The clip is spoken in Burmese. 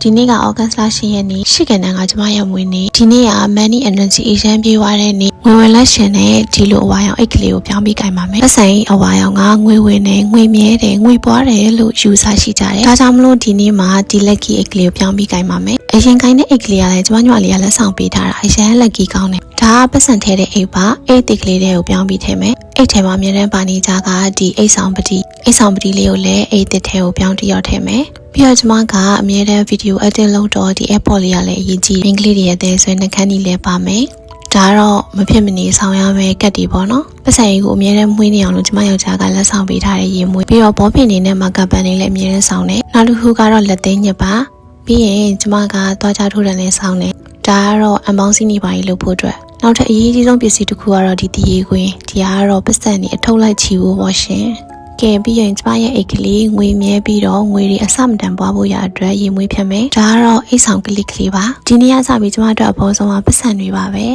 ဒီနေ့က August လ 10 ရက်နေ့ရှိကနန်းကကျမရဲ့မွေးနေ့ဒီနေ့က Money Energy အရန်ပြေးသွားတဲ့နေ့ငွေဝင်လက်ရှင်နဲ့ဒီလိုအဝါရောင်အိတ်ကလေးကိုပြောင်းပြီးကြိုင်ပါမယ်ပတ်စံအဝါရောင်ကငွေဝင်တယ်ငွေမြဲတယ်ငွေပွားတယ်လို့ယူဆရှိကြတယ်ဒါကြောင့်မလို့ဒီနေ့မှာဒီ lucky အိတ်ကလေးကိုပြောင်းပြီးကြိုင်ပါမယ်အရင်ကိုင်းတဲ့အိတ်ကလေးကလည်းကျမညွှန်လေးကလက်ဆောင်ပေးထားတာအရန် lucky ကောင်းတယ်ဒါကပတ်စံထဲတဲ့အိတ်ပါအိတ်ကလေးတွေကိုပြောင်းပြီးထည့်မယ်အိတ်ထဲမှာအမြဲတမ်းပါနေကြကဒီအိတ်ဆောင်ပတိလေးကိုလည်းအိတ်တစ်ထဲကိုပြောင်းတရော့ထည့်မယ်ပြီးတော့ကျွန်မကအမြဲတမ်းဗီဒီယို edit လုပ်တော့ဒီ airport လေးကလည်းအရေးကြီးမင်းကလေးတွေရဲ့တဲ့ဆွဲနှခမ်းကြီးလည်းပါမယ်ဒါတော့မဖြစ်မနေဆောင်ရမယ်ကတ်တီပေါ့နော်ပတ်စံကြီးကိုအမြဲတမ်းမွေးနေအောင်လို့ကျွန်မယောက်ျားကလက်ဆောင်ပေးထားတဲ့ရေမွေးပြီးတော့ဘောပင်နေနဲ့မာကာပန်လေးလည်းအမြဲတမ်းဆောင်တယ်နောက်တစ်ခုကတော့လက်သိမ်းညက်ပါပြီးရင်ကျွန်မကသွားကြထိုးတယ်လည်းဆောင်တယ်ဒါကတော့အမောင်းစီးနေပါကြီးလို့ဖို့အတွက်နောက်ထပ်အရေးကြီးဆုံးပစ္စည်းတစ်ခုကတော့ဒီတရေခွင်းဒီကတော့ပတ်စံနေအထုတ်လိုက်ချီဖို့ပေါ့ရှင်ကဲပြီးရင်ကျမရဲ့အိတ်ကလေးငွေမြဲပြီးတော့ငွေတွေအဆမတန်ပွားဖို့ရအတွက်ရေမွေးဖြတ်မယ်ဒါကတော့အိတ်ဆောင်ကလေးပါဒီနေ့ကစပြီးကျမတို့အပေါ်ဆုံးကပတ်စံတွေပါပဲ